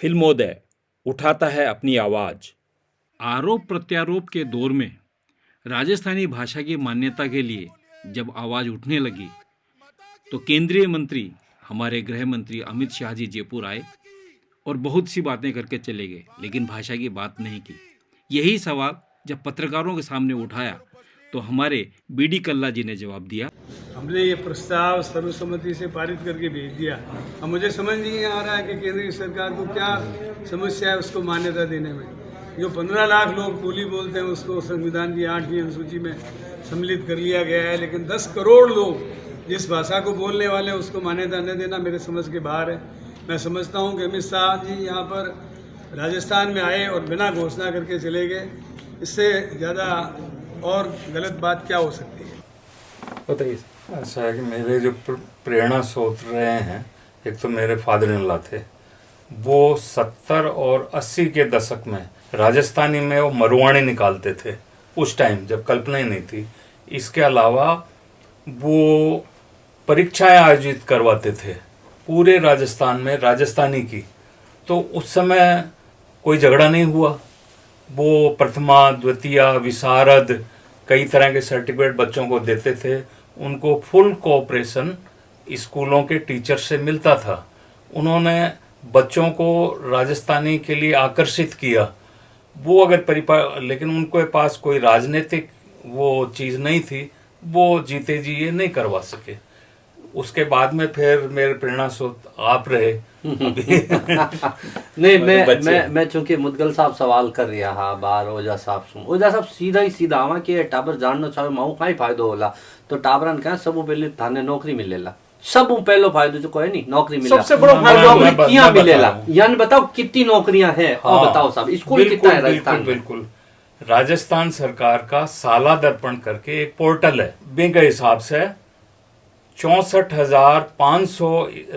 फिल्मोदय उठाता है अपनी आवाज। आरोप प्रत्यारोप के दौर में राजस्थानी भाषा की मान्यता के लिए जब आवाज उठने लगी तो केंद्रीय मंत्री हमारे गृह मंत्री अमित शाह जी जयपुर आए और बहुत सी बातें करके चले गए, लेकिन भाषा की बात नहीं की। यही सवाल जब पत्रकारों के सामने उठाया तो हमारे बीडी कल्ला जी ने जवाब दिया। हमने ये प्रस्ताव सर्वसम्मति से पारित करके भेज दिया। अब मुझे समझ नहीं आ रहा है कि केंद्रीय सरकार को क्या समस्या है उसको मान्यता देने में। जो 15 लाख लोग बोली बोलते हैं उसको संविधान की 8वीं अनुसूची में सम्मिलित कर लिया गया है, लेकिन 10 करोड़ लोग जिस भाषा को बोलने वाले हैं उसको मान्यता न देना मेरे समझ के बाहर है। मैं समझता हूँ कि अमित शाह जी यहाँ पर राजस्थान में आए और बिना घोषणा करके चले गए, इससे ज़्यादा और गलत बात क्या हो सकती है। बताइए। ऐसा है कि मेरे जो प्रेरणा स्रोत रहे हैं, एक तो मेरे फादर इन लॉ थे, वो 70 और 80 के दशक में राजस्थानी में वो मरुवाणी निकालते थे उस टाइम जब कल्पना ही नहीं थी। इसके अलावा वो परीक्षाएं आयोजित करवाते थे पूरे राजस्थान में राजस्थानी की, तो उस समय कोई झगड़ा नहीं हुआ। वो प्रथमा, द्वितीय, विशारद कई तरह के सर्टिफिकेट बच्चों को देते थे। उनको फुल कोऑपरेशन स्कूलों के टीचर से मिलता था। उन्होंने बच्चों को राजस्थानी के लिए आकर्षित किया। वो अगर लेकिन उनके पास कोई राजनीतिक वो चीज़ नहीं थी, वो जीते जी ये नहीं करवा सके। उसके बाद में फिर मेरे प्रेरणा स्रोत आप रहे अभी। नहीं, मैं चूंकि मुदगल साहब सवाल कर रहा हा बार ओझा साहब सीधा ही सीधा आवा कि टाबर जानना चाहे माऊ काई फायदो होला, तो टाबरन कहा सब पहले थाने नौकरी मिलेला। सब पहलो फायदो जो कोई नहीं, नौकरी मिला। सबसे बड़ा फायदा क्या मिलेला, यानी बताओ कितनी नौकरियां हैं। और बताओ साहब स्कूल कितना है राजस्थान? बिल्कुल राजस्थान सरकार का साला दर्पण करके एक पोर्टल है, बैंक के हिसाब से 64,500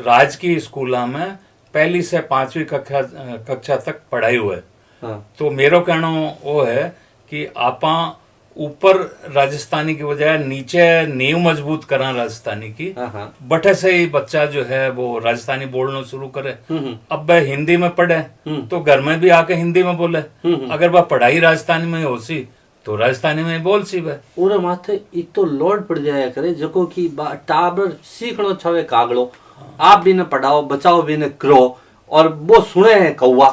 राजकीय स्कूलों में पहली से 5वीं कक्षा तक पढ़ाई हुए। हाँ। तो मेरा कहना वो है कि आपा ऊपर राजस्थानी की बजाय नीचे नींव मजबूत करा राजस्थानी की। हाँ। बटे से ही बच्चा जो है वो राजस्थानी बोलना शुरू करे। अब वह हिंदी में पढ़े तो घर में भी आके हिंदी में बोले। अगर वह पढ़ाई राजस्थानी में होसी तो राजस्थानी में बोल सी वह पूरे माथे इतो लोड पड़ जाया करे जको की टाबर सीखनो छवे कागड़ो। आप भी ने पढ़ाओ, बचाओ भी ने करो, और वो सुने हैं कौवा।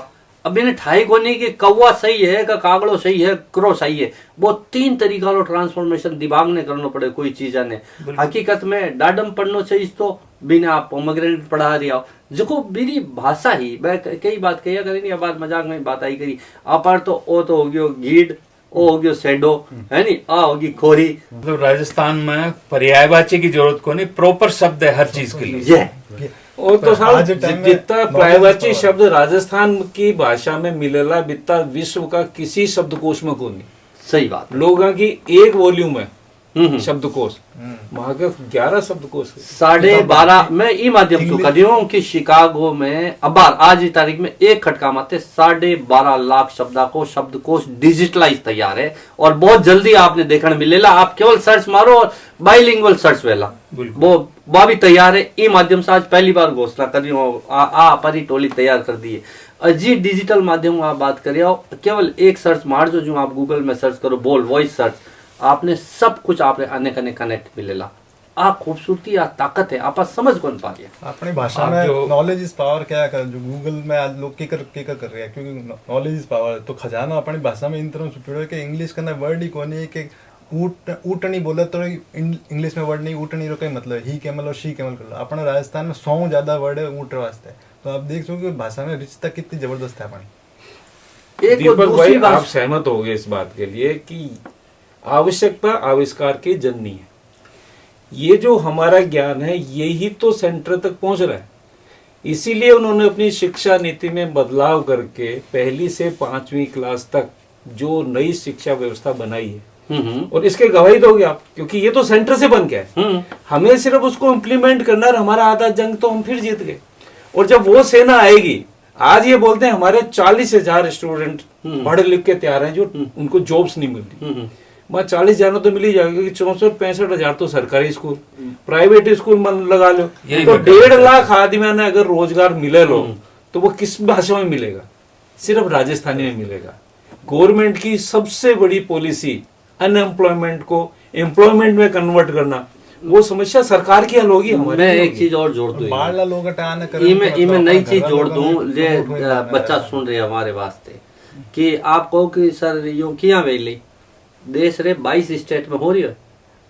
अब इन्हें ठाई को नहीं कि कौवा सही है का कागड़ो सही है, क्रो सही है। वो 3 तरीका रो ट्रांसफॉर्मेशन दिमाग ने करना पड़े कोई चीज ने। हकीकत में डाडम पढ़नो चाहिए तो बिना आप पोमग्रेनेट पढ़ा रही हो जो मेरी भाषा ही। मैं कई बात कही करी नहीं, बात मजाक में बात आई करी। अपर तो ओ तो हो गयो गीड, ओ हो गयो सैडो, है नी, आ होगी खोरी। मतलब राजस्थान में पर्यायवाची की जरूरत को नहीं, प्रॉपर शब्द है हर चीज के लिए। और तो साहब जितना पर्यायवाची शब्द राजस्थान की भाषा में मिलेला बिता विश्व का किसी शब्दकोश में को नहीं। सही बात। लोगों की एक वॉल्यूम है शब्दकोश, वहां के 11 शब्दकोश, 12.5। मैं ई माध्यम से कर रही हूँ कि शिकागो में अब आज की तारीख में एक खटका माते 12.5 लाख शब्दकोश डिजिटलाइज तैयार है, और बहुत जल्दी आपने देखने मिलेला। आप केवल सर्च मारो और बाइलिंगुअल सर्च वेला वो भी तैयार है। ई माध्यम से आज पहली बार घोषणा कर रही हूँ, परी टोली तैयार कर दी है जी। डिजिटल माध्यम आप बात करिए, केवल एक सर्च मार जो आप गूगल में सर्च करो बोल वॉइस सर्च, आपने सब कुछ आपने अनेक कनेक्ट मिलेला। आ खूबसूरती आ ताकत है, आप समझ कौन पा रहे हैं अपनी भाषा में। नॉलेज इज पावर क्या कर जो गूगल में आज लोग केकर कर रहे हैं, क्योंकि नॉलेज इज पावर। तो खजाना अपनी भाषा में इन तरह छुपे कि इंग्लिश का वर्ड ही कोनी है कि ऊट नहीं बोले तो इंग्लिश में वर्ड नहीं, ऊट नहीं रो कई मतलब ही कैमल और शी कैमल कर लो। अपने राजस्थान में 100 ज्यादा वर्ड है ऊट वास्ते। तो आप देख सको कि भाषा में रिश्ता कितनी जबरदस्त है अपनी। दीपक भाई आप सहमत हो गए इस बात के लिए कि आवश्यकता आविष्कार की जननी है। ये जो हमारा ज्ञान है यही तो सेंटर तक पहुंच रहा है। इसीलिए उन्होंने अपनी शिक्षा नीति में बदलाव करके 1ली से 5वीं क्लास तक जो नई शिक्षा व्यवस्था बनाई है, और इसके गवाही दोगे आप, क्योंकि ये तो सेंटर से बन गया है। हमें सिर्फ उसको इम्प्लीमेंट करना है। हमारा आधा जंग तो हम फिर जीत गए। और जब वो सेना आएगी, आज ये बोलते हैं हमारे 40,000 स्टूडेंट पढ़ लिख के तैयार हैं जो उनको जॉब्स नहीं मिल रही। मैं 40 जाना तो मिल ही जाएगा, क्योंकि 64-65 तो सरकारी स्कूल, प्राइवेट स्कूल मन लगा लो तो 1.5 लाख आदमी ने अगर रोजगार मिले लो तो वो किस भाषा में मिलेगा? सिर्फ राजस्थानी में मिलेगा। गवर्नमेंट की सबसे बड़ी पॉलिसी अनएम्प्लॉयमेंट को एम्प्लॉयमेंट में कन्वर्ट करना, वो समस्या सरकार की हल होगी, हमारी मैं नहीं एक होगी। चीज और जोड़ दूं, बाहर लोग हटाना इमे नई चीज जोड़ दूं, जे बच्चा सुन रहे हमारे वास्ते कि आप कहो कि सर यो किया वेली देश रे 22 स्टेट में हो रही है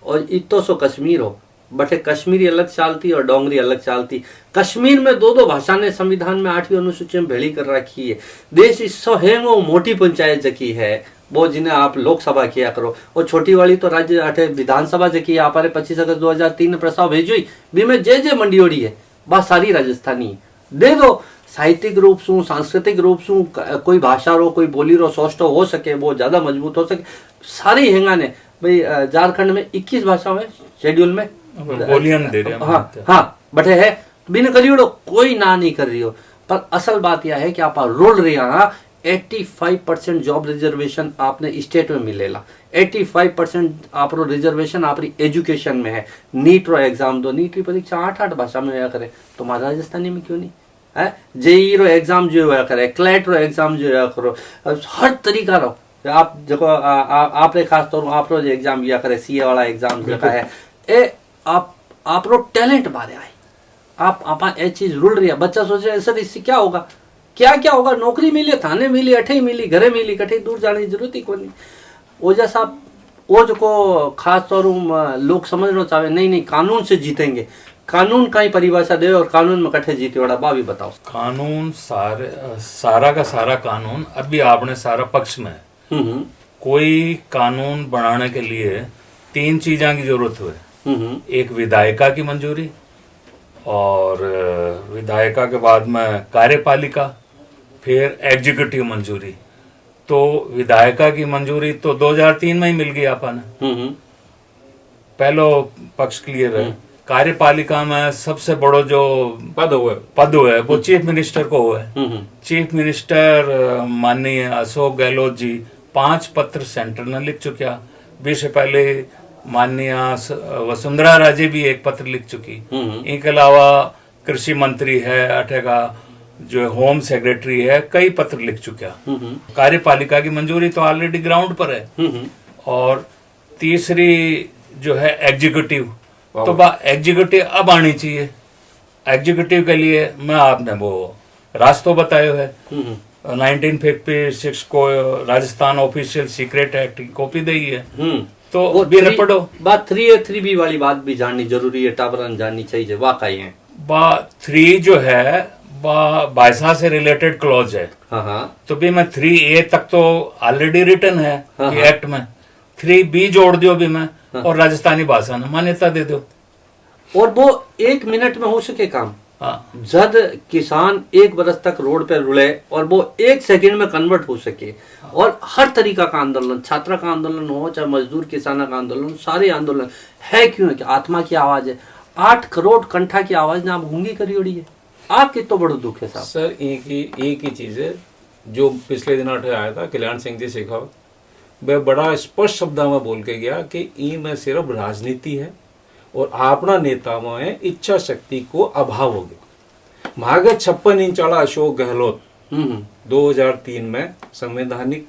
और इतो सो कश्मीर हो, बटे कश्मीरी अलग चालती और डोंगरी अलग चालती। कश्मीर में दो भाषा ने संविधान में 8वीं अनुसूची में भेड़ी कर रखी है। देश इस हेंगो मोटी पंचायत जकी है वो जिन्हें आप लोकसभा किया करो, और छोटी वाली तो राज्य अठे विधानसभा जकी आप 25 अगस्त 2003 में प्रस्ताव भेजो बी में जे मंडियोड़ी है बस सारी राजस्थानी दे दो। साहित्यिक रूप से सांस्कृतिक रूप से कोई भाषा रो कोई बोली रो सोचो हो सके, वो ज्यादा मजबूत हो सके। सारी हेंगा ने भाई झारखंड में 21 भाषा में शेड्यूल में बोलियन दे रहे हैं। हाँ बटे है बिन करियो कोई ना नहीं कर रही हो, पर असल बात यह है कि आप रोल रही 85% जॉब रिजर्वेशन आपने स्टेट में मिलेला, 85% आप रिजर्वेशन आपकी एजुकेशन में है। नीट रो एग्जाम दो, नीट की परीक्षा 8 भाषा में होया करे, तुम्हारा राजस्थानी में क्यों नहीं है? जेई रो एग्जाम जो होया करे, क्लैट रो एग्जाम जो होया करो, हर तरीका रो आप जो आपने खास तौर आप रो एग्जाम दिया करे, सीए वाला एग्जाम जो है ए आप रो टैलेंट बारे आए आप ए चीज रुल रही है। बच्चा सोचे सर इससे क्या होगा, क्या होगा, नौकरी मिली थाने मिली अठे मिली घरे मिली कठे दूर जाने की जरूरत ही कोई नहीं। ओजा साहब वो जो को खास तौर लोग समझना चाहे नहीं कानून से जीतेंगे, कानून का ही परिभाषा दे और कानून में कठे जीते वाला बा भी बताओ। कानून सारा का सारा कानून अभी आपने सारा पक्ष में है। कोई कानून बनाने के लिए 3 चीज़ों की जरूरत हुए, एक विधायिका की मंजूरी, और विधायिका के बाद में कार्यपालिका, फिर एग्जीक्यूटिव मंजूरी। तो विधायिका की मंजूरी तो 2003 में ही मिल गई अपन, पहलो पक्ष क्लियर है। कार्यपालिका में सबसे बड़ो जो पद हुआ है वो चीफ मिनिस्टर को हुआ है। चीफ मिनिस्टर माननीय अशोक गहलोत जी 5 पत्र सेंटर ने लिख चुका। भी से पहले माननीय वसुंधरा राजे भी 1 पत्र लिख चुकी। इनके अलावा कृषि मंत्री है, अठेगा जो होम सेक्रेटरी है, कई पत्र लिख चुका। कार्यपालिका की मंजूरी तो ऑलरेडी ग्राउंड पर है। और तीसरी जो है एग्जीक्यूटिव, तो एग्जीक्यूटिव अब आनी चाहिए। एग्जीक्यूटिव के लिए मैं आपने वो रास्तों बताया है। 1956 को राजस्थान ऑफिशियल सीक्रेट एक्ट की कॉपी दी है, तो भी न पढ़ो। बात 3A3B वाली बात भी जाननी जरूरी है, टावरन जाननी चाहिए वाकई है। 3 जो है भाषा से रिलेटेड क्लॉज है। तो भी मैं 3A तक तो ऑलरेडी रिटर्न है एक्ट में, 3B जोड़ दियो भी मैं, और राजस्थानी भाषा ने मान्यता दे दो, और वो 1 मिनट में हो सके काम। जब किसान 1 बरस तक रोड पे रुले और वो 1 सेकंड में कन्वर्ट हो सके, और हर तरीका का आंदोलन, छात्र का आंदोलन हो चाहे मजदूर किसान का आंदोलन, सारे आंदोलन है क्यों है कि आत्मा की आवाज है। 8 करोड़ कंठा की आवाज ने आप गूंगी करी उड़ी है। आप कितना बड़ा दुख है साहब। सर एक ही चीज है जो पिछले दिन आया था कल्याण सिंह जी शेखावत, वह बड़ा स्पष्ट शब्दों में बोल के गया कि ई में सिर्फ राजनीति है और अपना नेताओं में इच्छा शक्ति को अभाव हो गया। महागत 56 इंच वाला अशोक गहलोत 2003 में संवैधानिक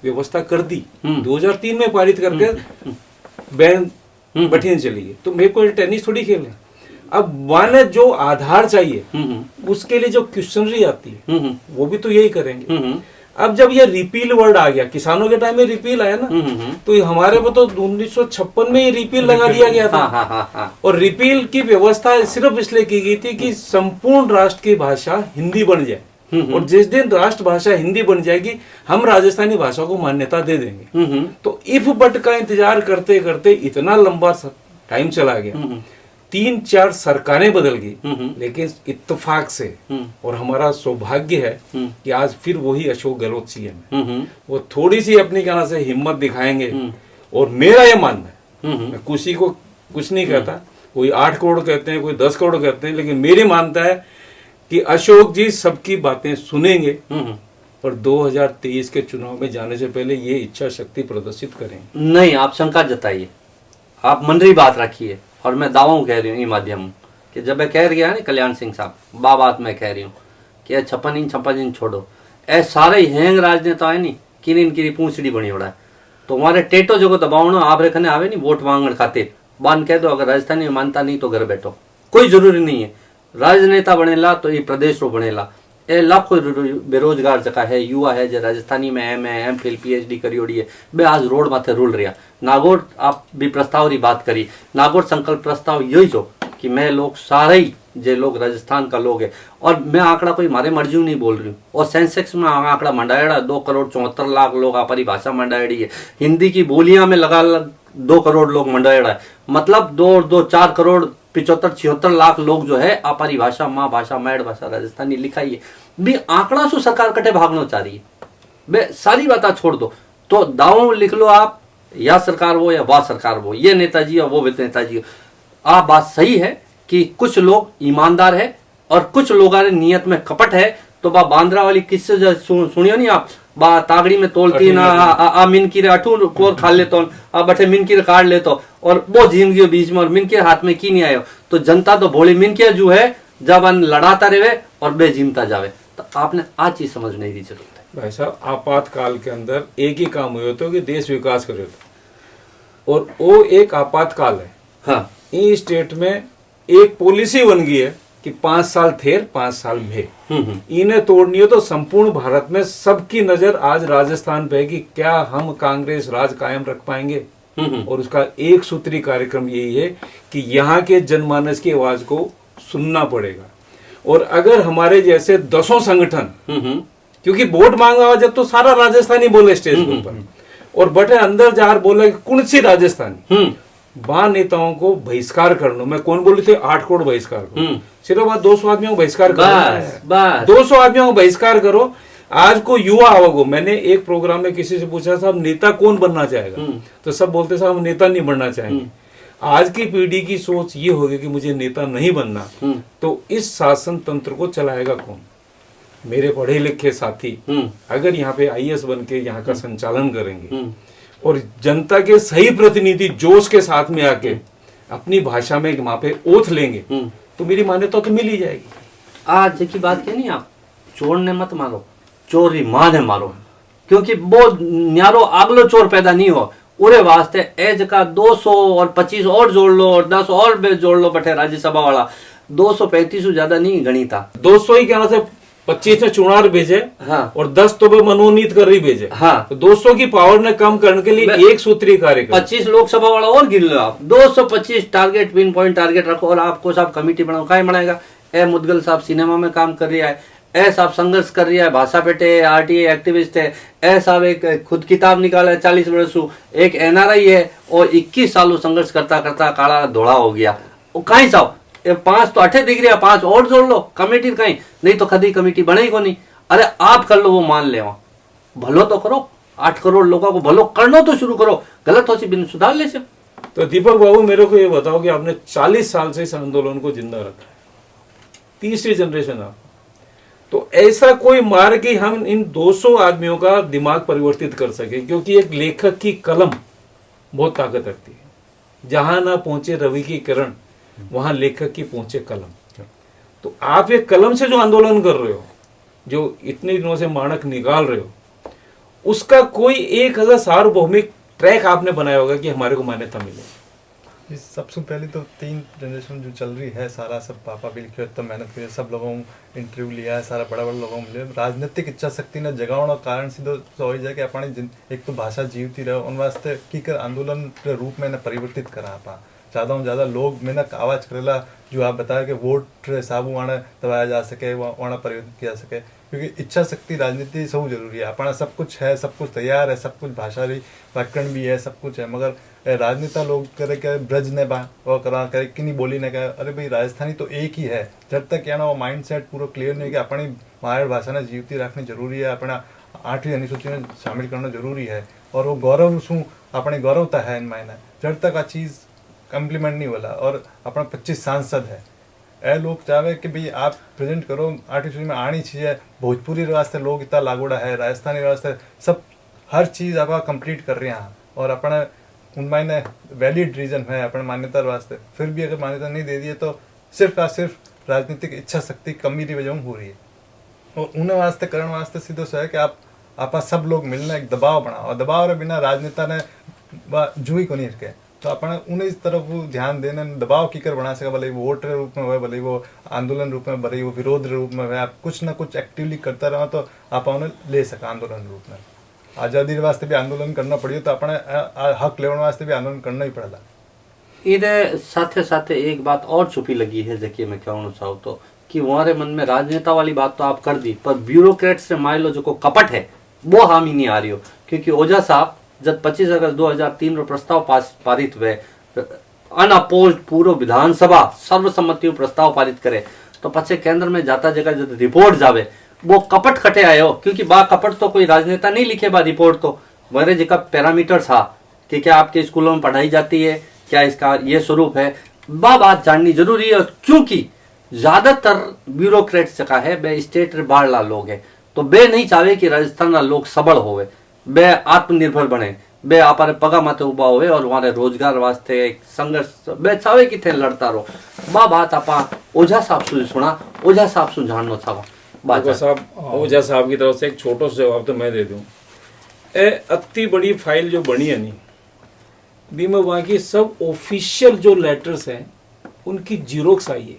व्यवस्था कर दी, 2003 में पारित करके बैन बैठने चली गई। तो मेरे को टेनिस थोड़ी खेलना। अब माने जो आधार चाहिए उसके लिए जो क्वेश्चनरी आती है वो भी तो यही करेंगे। अब जब ये रिपील वर्ड आ गया, किसानों के टाइम में रिपील आया ना, तो हमारे को तो 1956 में ही रिपील लगा दिया गया था। और रिपील की व्यवस्था सिर्फ इसलिए की गई थी कि संपूर्ण राष्ट्र की भाषा हिंदी बन जाए, और जिस दिन राष्ट्र भाषा हिंदी बन जाएगी हम राजस्थानी भाषा को मान्यता दे देंगे। तो इफ बट का इंतजार करते करते इतना लंबा टाइम चला गया, 3-4 सरकारें बदल गई, लेकिन इत्तेफाक से और हमारा सौभाग्य है कि आज फिर वही अशोक गहलोत सीएम है। वो थोड़ी सी अपनी कहना से हिम्मत दिखाएंगे। और मेरा ये मानना है, मैं किसी को कुछ नहीं कहता, कोई 8 करोड़ कहते हैं, कोई 10 करोड़ कहते हैं, लेकिन मेरी मानता है कि अशोक जी सबकी बातें सुनेंगे और 2023 के चुनाव में जाने से पहले ये इच्छा शक्ति प्रदर्शित करेंगे। नहीं, आप शंका जताइए, आप मनरी बात रखिए, और मैं दावा कह रही हूँ ये माध्यम कि जब मैं कह रही है ना कल्याण सिंह साहब बात मैं कह रही हूँ कि 56 इंच छोड़ो, ए सारे हैंग राजनेता है नहीं किन की पूंछड़ी बनी उड़ा है। तो हमारे टेटो जो दबावनो आप रखने आवे नहीं वोट मांगने खातिर बान कह दो, अगर राजस्थानी में मानता नहीं तो घर बैठो, कोई जरूरी नहीं है राजनेता बनेला तो ये प्रदेश रो बनेला। ए लाखों बेरोजगार जगह है, युवा है जो राजस्थानी में MA, MPhil PhD करी है, बे आज रोड माथे रूल रहा। नागौर आप भी प्रस्ताव री बात करी, नागौर संकल्प प्रस्ताव यही जो कि मैं लोग सारे ही जे लोग राजस्थान का लोग है, और मैं आंकड़ा कोई मारे मर्जी नहीं बोल रही हूँ। और सेंसेक्स में आंकड़ा मंडाएड़ा 2,74,00,000 लोग अपनी भाषा मंडाएड़ी है, हिंदी की बोलियां में लगा 2 करोड़ लोग मंडाएड़ा है, मतलब 4 करोड़ 75-76 लाख लोग जो है अपनी भाषा माँ भाषा मैड भाषा राजस्थानी लिखाई है। भी आंकड़ा से सरकार कटे भागना चाह रही है, बे सारी बात छोड़ दो तो दाव लिख लो आप, या सरकार वो या वह सरकार वो, ये नेताजी और वो नेताजी हो। आप बात सही है कि कुछ लोग ईमानदार है और कुछ लोगों ने नियत में कपट है। तो बा बांद्रा वाली किस्से सुनियो नहीं आप, बा तागड़ी में तोलती ना आ मिनकी रे अठू कोर खा लेतो, आ बठे मिनकी रे काट लेतो, और वो झीम गयो बीच में और मिनकी हाथ में की नहीं आयो। तो जनता तो भोली मिनकी जो है जब अन लड़ाता रहे और बे जीमता जावे। तो आपने आज चीज समझने की जरूरत है। भाई साहब, आपातकाल के अंदर एक ही काम हुए तो कि देश विकास करे, और वो एक आपातकाल है। हाँ, इस स्टेट में एक पॉलिसी बन गई है कि 5 साल थेर 5 साल भे, इन्हें तोड़नी हो तो संपूर्ण भारत में सबकी नजर आज राजस्थान पे है कि क्या हम कांग्रेस राज कायम रख पाएंगे। और उसका एक सूत्री कार्यक्रम यही है कि यहाँ के जनमानस की आवाज को सुनना पड़ेगा। और अगर हमारे जैसे 10 संगठन, क्योंकि वोट मांगा जब तो सारा राजस्थानी बोले स्टेज के ऊपर, और बटे अंदर जार बोले कौन सी राजस्थानी बा नेताओं को बहिष्कार कर लो। मैं कौन बोली थी 8 करोड़ बहिष्कार करो, सिर्फ बात 200 आदमियों को बहिष्कार करो, 200 आदमियों को बहिष्कार करो। आज को युवा आवगो, मैंने एक प्रोग्राम में किसी से पूछा साहब नेता कौन बनना चाहेगा, तो सब बोलते साहब हम नेता नहीं बनना चाहेंगे। आज की पीढ़ी की सोच ये होगी कि मुझे नेता नहीं बनना, तो इस शासन तंत्र को चलाएगा कौन। मेरे पढ़े लिखे साथी अगर यहाँ पे IAS बन के यहाँ का संचालन करेंगे और जनता के सही प्रतिनिधि जोश के साथ में आके अपनी भाषा में वहां पे ओथ लेंगे तो मेरी मान्यता तो मिल ही जाएगी। आज की बात कहनी आप, चोर ने मत मारो, चोरी माँ ने मारो, क्योंकि वो न्यारो अगलो चोर पैदा नहीं हो। उरे वास्ते एज का 200 और 25 और जोड़ लो और 10 और जोड़ लो, बटे राज्यसभा वाला 235 से ज्यादा नहीं गणी था। 200 ही कहना से 25 ने चुनाव भेजे, हाँ, और 10 तो मनोनीत कर रही भेजे, हाँ, तो 200 की पावर ने कम करने के लिए एक सूत्री कार्यक्रम 25 लोकसभा वाला और गिन लो आप, 225 टारगेट पिन पॉइंट टारगेट रखो। और आपको साहब कमेटी बनाओ, क्या बनाएगा। ए मुदगल साहब सिनेमा में काम कर रहा है, ए साहब संघर्ष कर रहा है, भाषा पेटे RTA एक्टिविस्ट है, ए साहब एक खुद किताब निकाला है 40 वर्षों, एक NRI है और 21 सालों संघर्ष करता करता काला धोड़ा हो गया। वो कहीं साहब 5 तो 8 दिख रहा, 5 और जोड़ लो कमेटी कहीं, नहीं तो कभी कमेटी बने ही को नहीं। अरे आप कर लो, वो मान ले, भलो तो करो, 8 करोड़ लोगों को भलो करना तो शुरू करो, गलत हो सी बिन सुधार ले से। तो दीपक बाबू मेरे को ये बताओ कि आपने 40 साल से इस आंदोलन को जिंदा रखा है, तीसरी जनरेशन आप, तो ऐसा कोई मार्ग कि हम इन 200 आदमियों का दिमाग परिवर्तित कर सके, क्योंकि एक लेखक की कलम बहुत ताकत रखती है। जहां ना पहुंचे रवि की किरण, वहां लेखक की पहुंचे कलम। तो आप एक कलम से जो आंदोलन कर रहे हो, जो इतने दिनों से मानक निकाल रहे हो, उसका कोई एक सार्वभौमिक ट्रैक आपने बनाया होगा कि हमारे को मान्यता मिले। इस सबसे पहले तो 3 जनरेशन जो चल रही है, सारा सब पापा भी लिखे तो मेहनत की, सब लोगों इंटरव्यू लिया है, सारा बड़ा बड़ा लोगों मिले। राजनीतिक इच्छा शक्ति ने जगावण कारण सीधो हो जाए कि अपनी एक तो भाषा जीवती रहे, उन वास्ते की कर आंदोलन के रूप में परिवर्तित करा आप ज़्यादा से ज़्यादा लोग में आवाज़ करेला, जो आप बताया कि वोट हिसाब वहाँ दबाया जा सके, वहाँ परिवर्तित किया सके, क्योंकि इच्छा शक्ति राजनीति सब जरूरी है। अपना सब कुछ है, सब कुछ तैयार है, सब कुछ भाषा भी व्याकरण भी है, सब कुछ है, मगर राजनेता लोग करे क्या ब्रज ने वो करा करे कि नहीं बोली ने कहा अरे भाई राजस्थानी तो एक ही है। जब तक क्या ना वो माइंड सेट पूरा क्लियर नहीं कि अपनी मातृभाषा ने जीवती रखनी जरूरी है, अपना 8वीं अनुसूची में शामिल करना जरूरी है, और वो गौरव शू अपने गौरवता है इन मायने। जब तक आ चीज़ कम्प्लीमेंट नहीं बोला और अपना 25 सांसद है, ए लोग चाहे कि भाई आप प्रेजेंट करो 8वीं में आनी चाहिए, भोजपुरी वास्ते लोग इतना लागूड़ा है, राजस्थानी वास्ते सब हर चीज़ आप कंप्लीट कर रहे हैं, और अपना उनमें वैलिड रीजन है अपने मान्यता वास्ते, फिर भी अगर मान्यता नहीं दे दी है तो सिर्फ का सिर्फ राजनीतिक इच्छा शक्ति कमी की वजह हो रही है। और उन्हें वास्ते करण वास्ते सीधो सो है कि आप सब लोग मिलना एक दबाव बनाओ, और दबाव रे बिना राजनेता ने जुई को नहीं रखे, तो अपन उन्हें इस तरफ ध्यान देने दबाव की कर बना सके, भले वो वोट के रूप में हो, भले वो आंदोलन रूप में, भले वो विरोध रूप में हो, आप कुछ ना कुछ एक्टिवली करता रहो तो आप उन्हें ले सका आंदोलन रूप में। आज़ादी वास्ते भी आंदोलन करना पड़ियो तो अपने हक लेने वास्ते भी आंदोलन करना ही पड़ेगा। इधर साथे साथे एक बात और छुपी लगी है जैसे मैं कहना चाहूँ तो कि हमारे मन में राजनेता वाली बात तो आप कर दी, पर ब्यूरोक्रेट से मान लो जो को कपट है वो हामी नहीं आ रही हो, क्योंकि ओझा साहब जब 25 अगस्त 2003 रो प्रस्ताव पारित हुए, अनअपोज्ड पूर्व विधानसभा सर्वसम्मति प्रस्ताव पारित करे, तो पछे केंद्र में जाता जगह जब रिपोर्ट जावे वो कपट खटे आयो, क्योंकि बा कपट तो कोई राजनेता नहीं लिखे बा रिपोर्ट, तो मेरे जगह पैरामीटर था कि क्या आपके स्कूलों में पढ़ाई जाती है, क्या इसका ये स्वरूप है, बा बात जाननी जरूरी है। क्योंकि ज्यादातर ब्यूरोक्रेट्स जगह है बे स्टेट रे बाहर ला लोग है, तो बे नहीं चाहे कि राजस्थान रा लोग सबल होवे, बे आत्मनिर्भर बने, बे आपारे पगा माते उबा होवे और हमारे रोजगार वास्ते एक संघर्ष बे चाहे कि थे लड़ता रहो। बा बात आपा ओझा साहब से सुना, ओझा साहब से जानना चाहो। देखो साहब, ओझा साहब की तरफ से एक छोटा सा जवाब तो मैं दे दूं। ए अति बड़ी फाइल जो बनी है नहीं भी में वहां की सब ऑफिशियल जो लेटर्स हैं उनकी जीरोक्स आई है,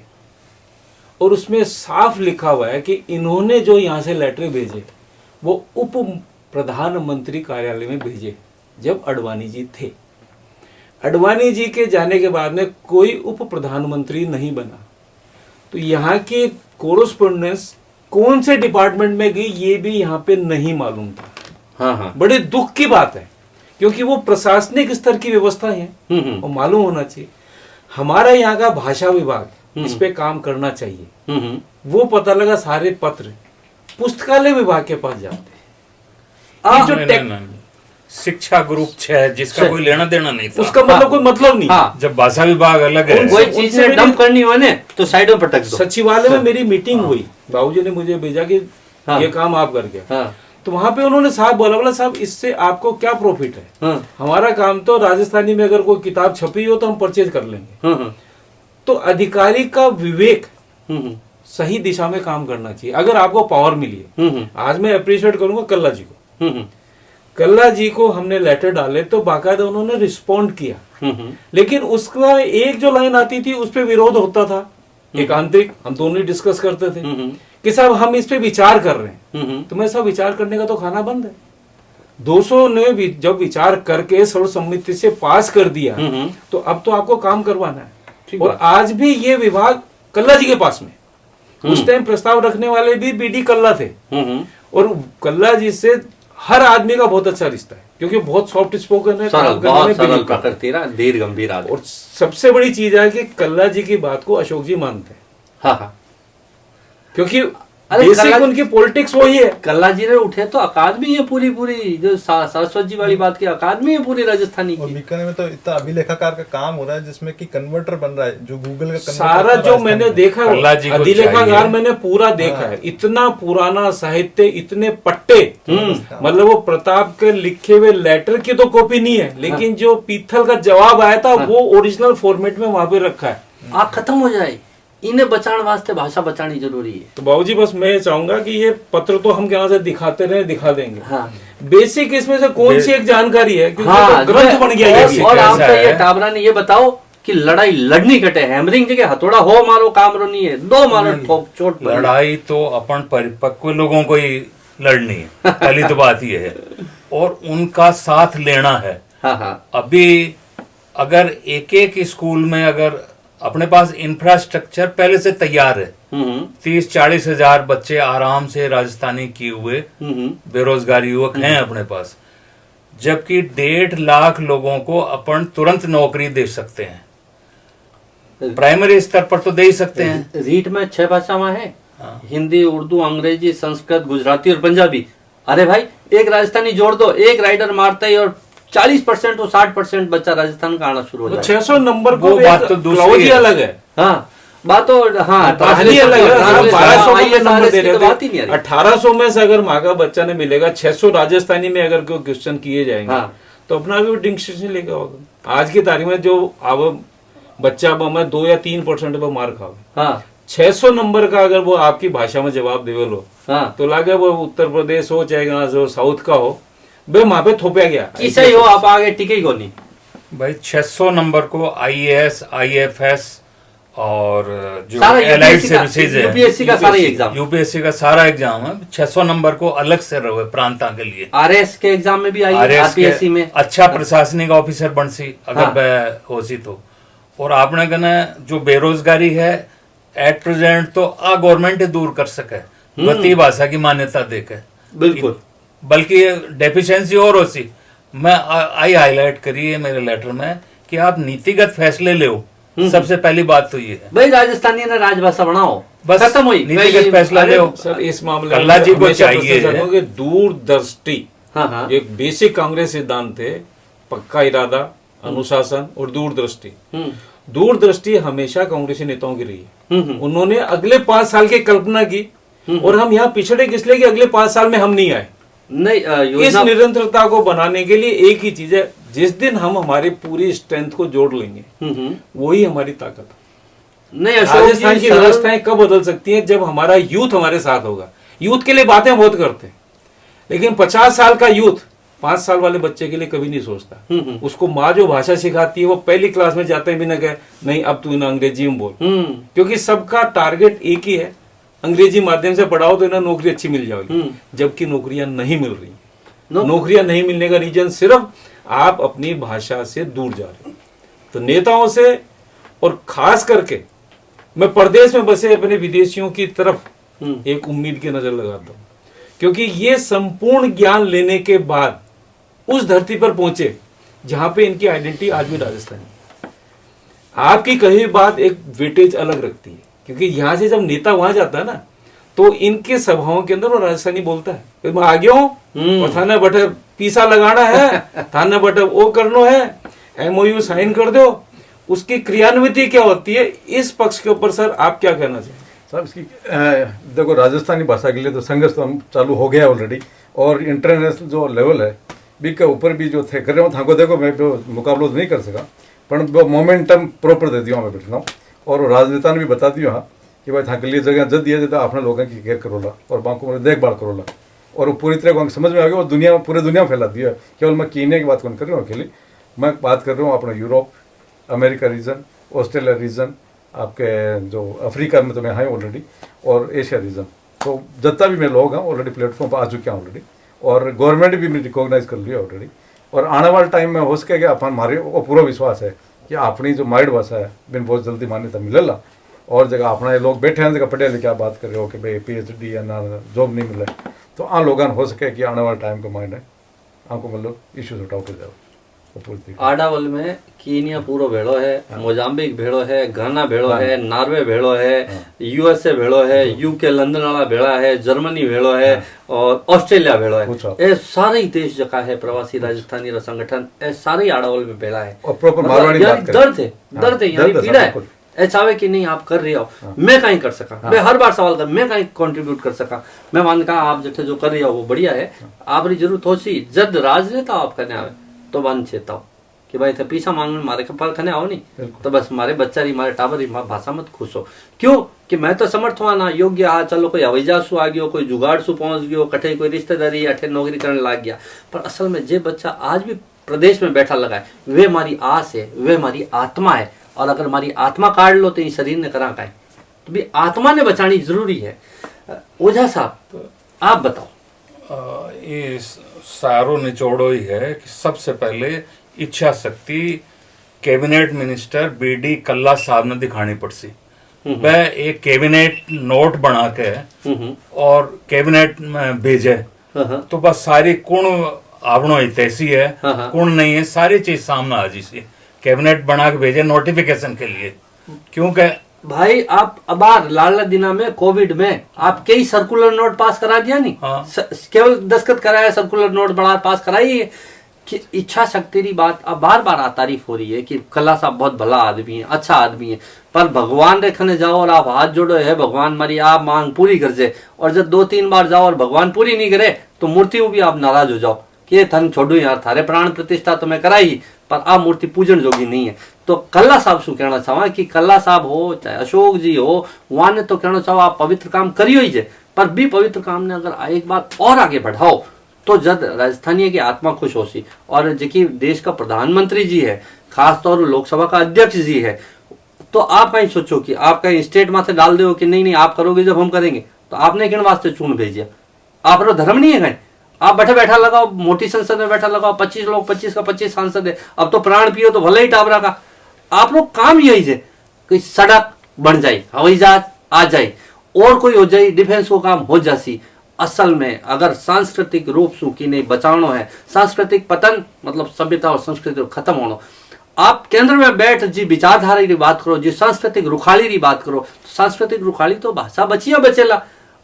और उसमें साफ लिखा हुआ है कि इन्होंने जो यहाँ से लेटर भेजे वो उप प्रधानमंत्री कार्यालय में भेजे जब अडवाणी जी थे। अडवाणी जी के जाने के बाद में कोई उप प्रधानमंत्री नहीं बना, तो यहाँ की कोरोस्पोंडेंस कौन से डिपार्टमेंट में गई ये भी यहाँ पे नहीं मालूम था। हाँ। बड़े दुख की बात है, क्योंकि वो प्रशासनिक स्तर की व्यवस्था है और मालूम होना चाहिए। हमारा यहाँ का भाषा विभाग इस पे काम करना चाहिए। वो पता लगा सारे पत्र पुस्तकालय विभाग के पास जाते हैं। ये जो नहीं, शिक्षा ग्रुप 6 जिसका कोई लेना देना नहीं था, उसका मतलब कोई मतलब नहीं। हाँ। जब भाषा विभाग अलग है, कोई चीज से डंप करनी हो ने तो साइडों पर टक दो। सचिवालय में मेरी मीटिंग हुई, बाबूजी ने मुझे भेजा कि ये काम आप करके, तो वहां पे उन्होंने साहब बोला साहब इससे आपको क्या प्रॉफिट है? हमारा काम तो राजस्थानी में अगर कोई किताब छपी हो तो हम परचेज कर लेंगे। तो अधिकारी का विवेक सही दिशा में काम करना चाहिए। अगर आपको पावर मिली है, आज मैं अप्रिशिएट करूंगा कल्ला जी को। कल्ला जी को हमने लेटर डाले तो बाकायदा उन्होंने रिस्पॉन्ड किया, लेकिन उसका एक जो लाइन आती थी उस पर विरोध होता था, एक आंतरिक, हम दोनों डिस्कस करते थे कि साहब हम इस पे विचार कर रहे हैं। तो मैं सब विचार करने का तो खाना बंद है। 200 ने जब विचार करके सर्वसम्मति से पास कर दिया तो अब तो आपको काम करवाना है। और आज भी ये विभाग कल्ला जी के पास में, उस टाइम प्रस्ताव रखने वाले भी बीडी कल्ला थे, और कल्ला जी से हर आदमी का बहुत अच्छा रिश्ता है, क्योंकि बहुत सॉफ्ट स्पोकन है, धीर गंभीर आदमी। और सबसे बड़ी चीज है कि कल्ला जी की बात को अशोक जी मानते हैं। हाँ। क्योंकि बेसिक उनकी पॉलिटिक्स वही है। कल्ला जी ने उठे तो अकादमी है पूरी जो सरस्वती जी वाली बात की अकादमी है पूरी राजस्थानी की। और बीकानेर में तो इतना अभिलेखाकार का काम हो रहा है जिसमें कि कन्वर्टर बन रहा है, जो गूगल का सारा जो मैंने देखा अभिलेखागार मैंने पूरा देखा है। इतना पुराना साहित्य, इतने पट्टे, मतलब वो प्रताप के लिखे हुए लेटर की तो कॉपी नहीं है, लेकिन जो पीथल का जवाब आया था वो ओरिजिनल फॉर्मेट में वहां पे रखा है। आप खत्म हो जाए, इन्हें बचाने वास्ते भाषा बचानी जरूरी है। तो बाबूजी बस मैं चाहूंगा कि ये पत्र तो हम क्या से दिखाते रहे, दिखा देंगे। बेसिक इसमें से कौन सी एक जानकारी है, क्योंकि तो ग्रंथ बन गया ये। और आपका ये टाबरा ने ये बताओ कि लड़ाई लड़नी कटे, हैमरिंग जगह हथौड़ा हो मारो काम रो नहीं है, दो मारो ठोक चोट। लड़ाई तो अपन परिपक्व लोगों को ही लड़नी है, पहली तो बात ये है, और उनका साथ लेना है। अभी अगर एक एक स्कूल में अगर अपने पास इंफ्रास्ट्रक्चर पहले से तैयार है, 30-40 हजार बच्चे आराम से राजस्थानी किए हुए बेरोजगार युवक हैं अपने पास, जबकि 1.5 लाख लोगों को अपन तुरंत नौकरी दे सकते हैं। प्राइमरी स्तर पर तो दे ही सकते हैं। रीट में 6 भाषाएं हैं, हिंदी, उर्दू, अंग्रेजी, संस्कृत, गुजराती और पंजाबी। अरे भाई एक राजस्थानी जोड़ दो, एक राइडर मारता ही और 40% और 60% बच्चा राजस्थान का आना शुरू हो जाए। 600 नंबर को बात तो दूसरी अलग है। हाँ बात तो हाँ पढ़ाई अलग है। 1200 में नंबर दे रहे थे, 1800 में से अगर माँ का बच्चा ने मिलेगा, 600 राजस्थानी में अगर कोई क्वेश्चन किए जाएंगे तो अपना भी डिस्टिंक्शन लेगा होगा। आज की तारीख में जो अब बच्चा 2 या 3% पर मार्क खाओ, 600 नंबर का अगर वो आपकी भाषा में जवाब देवे लो, हाँ तो लागे वो उत्तर प्रदेश हो चाहे कहाँ से हो, साउथ का हो, बे वहां पे थोपया गया किसे ही हो आप आगे टिके ही को नहीं। भाई 600 नंबर को आईएएस, आईएफएस और जो सारा एलाइड यूपीएससी का, सर्विसेज है, यूपीएससी का सारा एग्जाम, यूपीएससी का सारा एग्जाम है। 600 नंबर को अलग से रहे प्रांता के लिए। आरएस के एग्जाम में भी आई, आरएस आरपीएससी में अच्छा प्रशासनिक ऑफिसर बन सी अगर हाँ। वह होसी तो। और आपने कहना जो बेरोजगारी है एट प्रेजेंट तो आ गवर्नमेंट दूर कर सके गति भाषा की मान्यता देके, बिल्कुल। बल्कि डेफिशिएंसी और होसी। मैं आई हाईलाइट करी है मेरे लेटर में कि आप नीतिगत फैसले ले। सबसे पहली बात तो ये है भाई राजस्थानी ने राजभाषा बनाओ, बस खत्म हुई नीतिगत फैसला ले। सर इस मामले कल्ला जी को हमेशा चाहिए प्रशंसा करूंगा कि दूरदृष्टि हाँ हाँ एक बेसिक कांग्रेस सिद्धांत थे, पक्का इरादा, अनुशासन और दूरदृष्टि। दूरदृष्टि हमेशा कांग्रेसी नेताओं की रही है। उन्होंने अगले 5 साल की कल्पना की और हम यहाँ पिछड़े किस लिए कि अगले 5 साल में हम नहीं आए। नहीं इस योजना निरंतरता को बनाने के लिए एक ही चीज है, जिस दिन हम हमारी पूरी स्ट्रेंथ को जोड़ लेंगे वही हमारी ताकत है। नहीं अशोक राजस्थान जी की सरल- व्यवस्थाएं कब बदल सकती हैं? जब हमारा यूथ हमारे साथ होगा। यूथ के लिए बातें बहुत करते हैं, लेकिन 50 साल का यूथ 5 साल वाले बच्चे के लिए कभी नहीं सोचता। उसको माँ जो भाषा सिखाती है वो पहली क्लास में जाते भी ना कहे नहीं अब तू ना अंग्रेजी में बोल, क्योंकि सबका टारगेट एक ही है, अंग्रेजी माध्यम से पढ़ाओ तो इन्हें नौकरी अच्छी मिल जाएगी। जबकि नौकरियां नहीं मिल रही। नौकरियां नहीं मिलने का रीजन सिर्फ आप अपनी भाषा से दूर जा रहे हो। तो नेताओं से और खास करके मैं प्रदेश में बसे अपने विदेशियों की तरफ एक उम्मीद की नजर लगाता हूं, क्योंकि ये संपूर्ण ज्ञान लेने के बाद उस धरती पर पहुंचे जहां पे इनकी आइडेंटिटी आज भी राजस्थानी। आपकी कही हुई बात एक वेटेज अलग रखती है, क्योंकि यहां से जब नेता वहां जाता है ना तो इनके सभाओं के अंदर वो राजस्थानी बोलता है, फिर मैं आ गया हूं और थाने बटे पीसा लगाना है, थाने बटे वो करना है, एमओयू साइन कर दो। उसकी क्रियान्विति क्या होती है, इस पक्ष के ऊपर सर आप क्या कहना चाहिए? साहब इसकी देखो राजस्थानी भाषा के लिए तो संघर्ष तो हम चालू हो गया ऑलरेडी, और इंटरनेशनल जो लेवल है बी के ऊपर भी जो थे कर रहे हो थाको देखो मैं जो मुकाबला तो नहीं कर सका, पर वो मोमेंटम प्रॉपर दे दियो मैं बैठना हूँ। और राजनेता ने भी बता दियो हाँ कि भाई था के लिए जगह जद दिया जाता अपने लोगों की केयर करोला और बाकी देखभाल करोला, और वो पूरी तरह को समझ में आ गया और दुनिया में पूरे दुनिया में फैला दिया। केवल मैं कीनिया की बात कौन कर रहा हूँ अकेले, मैं बात कर रहा हूँ अपना Europe, America region, Australia region, आपके जो अफ्रीका में तो मैं हाँ ऑलरेडी, और एशिया रीजन। तो जितना भी मैं लोग हैं ऑलरेडी प्लेटफॉर्म पर आ चुके हैं ऑलरेडी, और गवर्नमेंट भी मैं रिकॉग्नाइज कर लिया ऑलरेडी। और आने वाले टाइम में हो सके अपन हमारे वो पूरा विश्वास है कि अपनी जो माइंड भाषा है बिन बहुत जल्दी मान्यता मिलेला। और जगह अपना ये लोग बैठे हैं जगह पढ़े लिखे आप बात कर रहे हो कि भाई PhD या ना जॉब नहीं मिले, तो आ लोगों हो सके कि आने वाले टाइम का माइंड है आपको मतलब इश्यूज उठाओ के जाओ। आडावल में कीनिया पूरो भेड़ो है, मोजाम्बिक भेड़ो है, घाना भेड़ो है, नॉर्वे भेड़ो है, USA भेड़ो है, UK लंदन वाला भेड़ा है, जर्मनी भेड़ो है और ऑस्ट्रेलिया भेड़ो है। ये सारे ही देश जका है प्रवासी राजस्थानी संगठन ए सारे आडावल में भेड़ा है। और प्रॉपर मारवाड़ी बात करें। दर्द है यानी पीड़ा है। ऐसा है कि नहीं आप कर रहे हो, मैं कहीं कर सका, मैं हर बार सवाल कर मैं कहीं कंट्रीब्यूट कर सका। मैं मान कहा आप जैसे जो कर रहे हो वो बढ़िया है, आपकी जरूरत हो सी जद राजनेता आप करने आवे तो बन चेता हो कि भाई थे पीसा मांगने मारे कपाल खने आओ नहीं तो बस मारे बच्चा रही मारे टाबर रही भाषा मत खुश हो। क्यों कि मैं तो समर्थ हुआ ना योग्य हाँ चलो कोई हवाई जहाज सु आ गयो, कोई जुगाड़ सु पहुंच गयो, कठे कोई रिश्तेदारी अठे नौकरी करने लग गया। पर असल में जे बच्चा आज भी प्रदेश में बैठा लगा है वे हमारी आस है, वे हमारी आत्मा है। और अगर हमारी आत्मा काट लो तो ये शरीर ने करा का है, तो भी आत्मा ने बचानी जरूरी है। ओझा साहब आप बताओ। ये सारो निचोड़ो ही है कि सबसे पहले इच्छा शक्ति कैबिनेट मिनिस्टर BD कल्ला साहब ने दिखानी पड़सी। वह एक कैबिनेट नोट बना के और कैबिनेट में भेजे तो बस सारी कुण आवणो हितैषी है, कुण नहीं है, सारी चीज सामने आ जी सी। कैबिनेट बना के भेजे नोटिफिकेशन के लिए, क्योंकि भाई आप अबार लाला दिना में कोविड में आप कई सर्कुलर नोट पास करा दिया नहीं। हाँ। केवल दस्तखत कराया, सर्कुलर नोट बड़ा पास कराई है कि इच्छा शक्ति की बात अब बार बार तारीफ हो रही है कि कल्ला साहब बहुत भला आदमी है, अच्छा आदमी है। पर भगवान रेखने जाओ और आप हाथ जोड़ो है भगवान हमारी आप मांग पूरी कर दे, और जब 2-3 बार जाओ और भगवान पूरी नहीं करे तो मूर्ति भी आप नाराज हो जाओ कि थन छोड़ो यार थारे प्राण प्रतिष्ठा तो मैं कराई पर आप मूर्ति पूजन जोगी नहीं है। तो तो कल्ला साहब शू कहना चाहवा कि कल्ला साहब हो चाहे अशोक जी हो, वहां ने तो कहना चाहो आप पवित्र काम करियो ही जे, पर भी पवित्र काम ने अगर एक बात और आगे बढ़ाओ तो जद राजस्थानी की आत्मा खुश हो सी। और जी देश का प्रधानमंत्री जी है, खासतौर लोकसभा का अध्यक्ष जी है, तो आप कहीं सोचो कि आप कहीं स्टेट में से डाल दो कि नहीं नहीं आप करोगे जब हम करेंगे, तो आपने किन वास्ते चुन भेजिया? आप रो धर्म नहीं है कहीं, आप बैठे बैठा लगाओ, मोटी संसद में बैठा लगाओ, 25 लोग 25 का 25 सांसद है, अब तो प्राण पियो तो भले ही टाबरा का। आप लोग काम यही है कि सड़क बन जाए, हवाई जहाज आ जाए और कोई हो जाए, डिफेंस को काम हो जासी। असल में अगर सांस्कृतिक रूप से किने बचानो है, सांस्कृतिक पतन मतलब सभ्यता और संस्कृति खत्म होना, आप केंद्र में बैठ जी विचारधारा की बात करो, जी सांस्कृतिक रुखाली की बात करो, तो सांस्कृतिक रुखाली तो भाषा बचिया बचेला।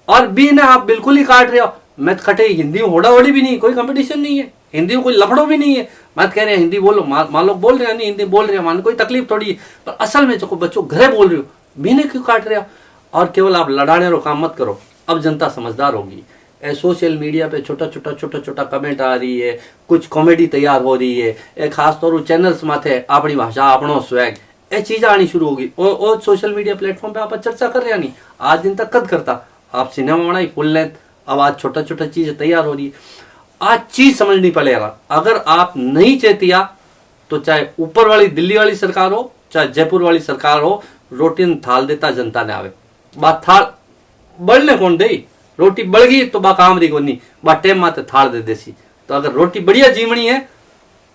और बी ने आप बिल्कुल ही काट रहे हो। मैं तो कटे हिंदी में होड़ा होड़ी भी नहीं, कोई कंपटीशन नहीं है, हिंदी में कोई लफड़ो भी नहीं है। मैं कह रहे हैं हिंदी बोलो, मान लोग बोल रहे हैं नहीं हिंदी बोल रहे हैं, मान कोई तकलीफ थोड़ी है, पर असल में जो बच्चों घरे बोल रहे हो बीने क्यों काट रहे हो? और केवल आप लड़ाने रो काम मत करो, अब जनता समझदार होगी। सोशल मीडिया पे छोटा छोटा कमेंट आ रही है, कुछ कॉमेडी तैयार हो रही है, खास तौर चैनल्स माथे अपनी भाषा अपनो स्वैग ए चीज आनी शुरू होगी। और सोशल मीडिया प्लेटफॉर्म पे आप चर्चा कर रहे नहीं, आज दिन तक कद करता आप सिनेमा बनाई फुल लेंथ, अब आज छोटा चीज तैयार हो रही है। आज चीज समझनी पड़ेगा, अगर आप नहीं चेतिया तो चाहे ऊपर वाली दिल्ली वाली सरकार हो चाहे जयपुर वाली सरकार हो, रोटी थाल देता जनता ने आवे। बात थाल बढ़ने कौन दे, रोटी बढ़ गई तो बा काम रही कोनी, बा टेम माते थाल दे देसी। तो अगर रोटी बढ़िया जीवनी है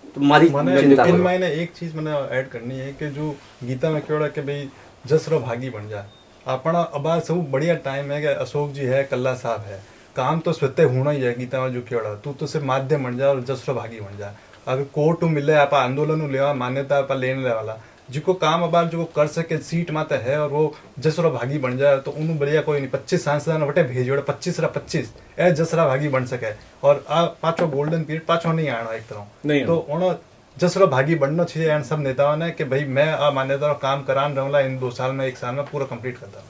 तो मारी चिंता इन मैंने एक चीज मैंने ऐड करनी है कि जो गीता में क्यों कि भाई जसरो भागी बन जाए। अपना अब सब बढ़िया टाइम है कि अशोक जी है, कल्ला साहब है, काम तो स्वतः होना ही है। गीता में जो क्यों तू तो सिर्फ माध्यम बन जाए और जसरो भागी बन जाए। अगर कोर्ट मिले आप आंदोलन लेवा मान्यता आप लेने वाला जिको काम अब जो कर सके सीट माते है और वो जसरा भागी बन जाए तो उन्होंने बढ़िया कोई नहीं 25 सांसद वटे भेजो 25 ए जसरा भागी बन सके। और आ पाछो गोल्डन पीरियड पाछो नहीं आना एक तरह तो उन्होंने जसरा भागी बनना चाहिए एंड सब नेताओं ने कि भाई मैं आ मान्यता काम करान रहूंगा इन 2 साल में 1 साल में पूरा कंप्लीट करता।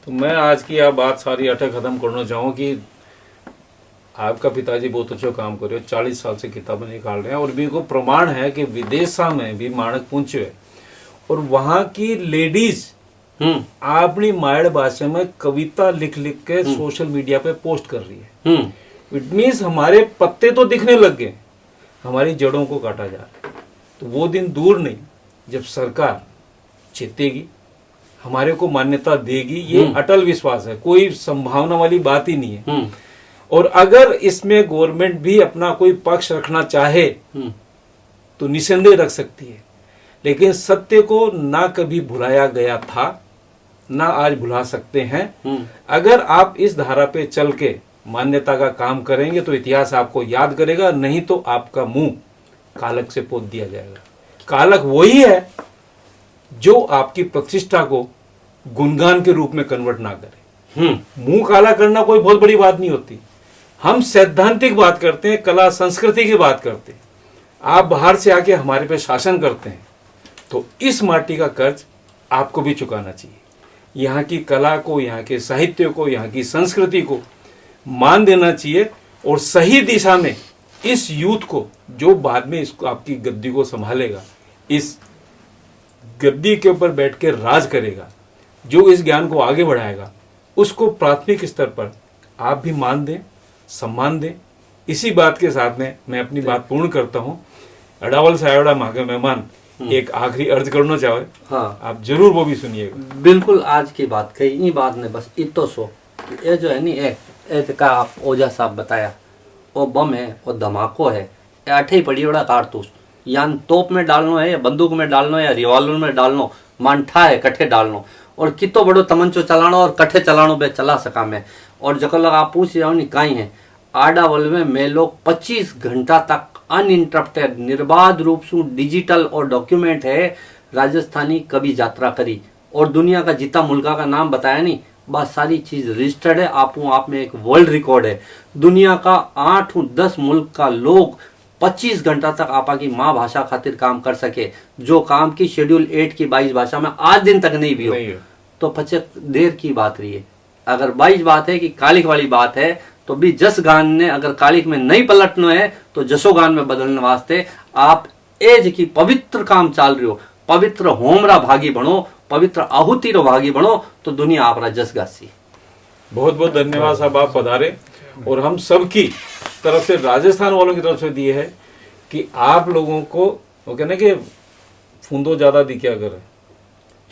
तो मैं आज की आप बात सारी अटक खत्म करना चाहूँ कि आपका पिताजी बहुत अच्छा काम कर रहे हो, 40 साल से किताबें निकाल रहे हैं और भी को प्रमाण है कि विदेशा में भी माणक पहुंचे है और वहां की लेडीज अपनी मायड़ भाषा में कविता लिख के सोशल मीडिया पे पोस्ट कर रही है। इट मीन्स हमारे पत्ते तो दिखने लग गए, हमारी जड़ों को काटा जा रहा है। तो वो दिन दूर नहीं जब सरकार चेतेगी, हमारे को मान्यता देगी, ये अटल विश्वास है, कोई संभावना वाली बात ही नहीं है। और अगर इसमें गवर्नमेंट भी अपना कोई पक्ष रखना चाहे तो निसंदेह रख सकती है, लेकिन सत्य को ना कभी भुलाया गया था ना आज भुला सकते हैं। अगर आप इस धारा पे चल के मान्यता का काम करेंगे तो इतिहास आपको याद करेगा, नहीं तो आपका मुंह कालक से पोत दिया जाएगा। कालक वही है जो आपकी प्रतिष्ठा को गुणगान के रूप में कन्वर्ट ना करे। मुंह काला करना कोई बहुत बड़ी बात नहीं होती। हम सैद्धांतिक बात करते हैं, कला संस्कृति की बात करते हैं। आप बाहर से आके हमारे पे शासन करते हैं तो इस माटी का कर्ज आपको भी चुकाना चाहिए। यहाँ की कला को, यहाँ के साहित्य को, यहाँ की संस्कृति को मान देना चाहिए और सही दिशा में इस यूथ को जो बाद में इसको आपकी गद्दी को संभालेगा, इस गद्दी के ऊपर बैठ के राज करेगा, जो इस ज्ञान को आगे बढ़ाएगा, उसको प्राथमिक स्तर पर आप भी मान दें, सम्मान दें। इसी बात के साथ में मैं अपनी बात पूर्ण करता हूँ। अडावल साहेबड़ा मांगे मेहमान एक आखिरी अर्ज करना चाहे, हाँ, आप जरूर वो भी सुनिएगा। बिल्कुल आज की बात कही, ये बात ने बस इतो सो ये जो है नी ए का आप ओझा साहब बताया, वो बम है, वो धमाको है, आठे ही पड़ी बड़ा कारतूस, यान तोप में डालनो है या बंदूक में डालनो है या रिवॉल्वर में डालनो, मानठा है कट्ठे डालनो, और कितो बड़ो तमंचो चलानो और कट्ठे चलानो बे चला सका मैं। और जको लग आप पूछ रहे हो नी कहीं है आडावल में मैं लोग 25 घंटा तक अनइंटरप्टेड निर्बाध रूप से डिजिटल और डॉक्यूमेंट है राजस्थानी कभी यात्रा करी और दुनिया का जितना मुल्का का नाम बताया नहीं, बस सारी चीज रजिस्टर्ड है। आप में एक वर्ल्ड रिकॉर्ड है। दुनिया का 8-10 मुल्क का लोग 25 घंटा तक आपा की माँ भाषा खातिर काम कर सके, जो काम की शेड्यूल 8 की 22 भाषा में आज दिन तक नहीं भी हो, तो 25 देर की बात रही है। अगर 22 बात है कि कालिक वाली बात है तो भी जस गान ने अगर कालिक में नहीं पलटना है तो जसो गान में बदलने वास्ते आप एज की पवित्र काम चाल रही हो। पवित्र होमरा भागी बनो, पवित्र आहुति रो भागी बनो, तो दुनिया आपरा जस गासी। बहुत बहुत धन्यवाद साहब, आप पधारे। और हम सबकी तरफ से, राजस्थान वालों की तरफ से दिए है कि आप लोगों को वो कहना कि फूंदो ज्यादा दिखा करे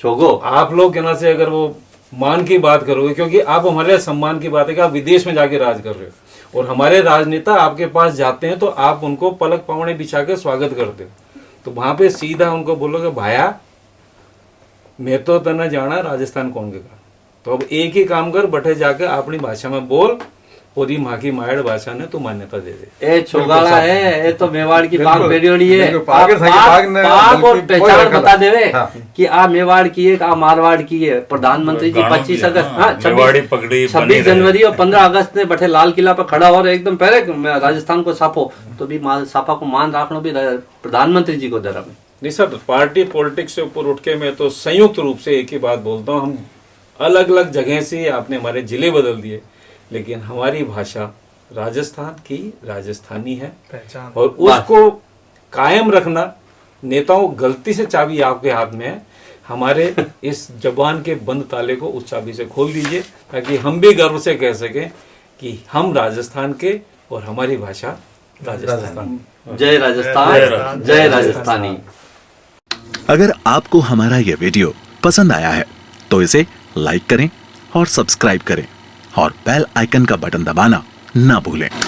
छोगो आप लोग कहना से अगर वो मान की बात करोगे, क्योंकि आप हमारे सम्मान की बात है कि आप विदेश में जाके राज कर रहे हो और हमारे राजनेता आपके पास जाते हैं तो आप उनको पलक पावने बिछा के स्वागत करते हो, तो वहां पे सीधा उनको बोलोगे भाया मैं तो तना जाना राजस्थान कौन के का, तो अब एक ही काम कर, बठे जाके अपनी भाषा में बोल और ये माँ की मायड़ भाषा ने तो मान्यता दे दे। ए छोगाड़ा है, ये तो मेवाड़ की पाक बेरियोड़ी है, बिल्कुल, पाक है, पाक और पहचान बता देवे हाँ। कि आ मेवाड़ की है, आ मारवाड़ की है। प्रधानमंत्री जी 25 अगस्त, हाँ, मेवाड़ी पगड़ी 26 जनवरी और 15 अगस्त ने बठे लाल किला पर खड़ा और एकदम पहले राजस्थान को साफो, तो भी साफा को मान रखना भी प्रधानमंत्री जी को धर्म है। नहीं सर, पार्टी पॉलिटिक्स से ऊपर उठ के मैं तो संयुक्त रूप से एक ही बात बोलता हूँ, हम अलग अलग जगह से आपने हमारे जिले बदल दिए, लेकिन हमारी भाषा राजस्थान की राजस्थानी है पहचान। और उसको कायम रखना, नेताओं गलती से चाबी आपके हाथ में है, हमारे इस जबान के बंद ताले को उस चाबी से खोल दीजिए ताकि हम भी गर्व से कह सकें कि हम राजस्थान के और हमारी भाषा राजस्थान। जय राजस्थान, जय राजस्थानी। अगर आपको हमारा यह वीडियो पसंद आया है तो इसे लाइक करें और सब्सक्राइब करें और बेल आइकन का बटन दबाना ना भूलें।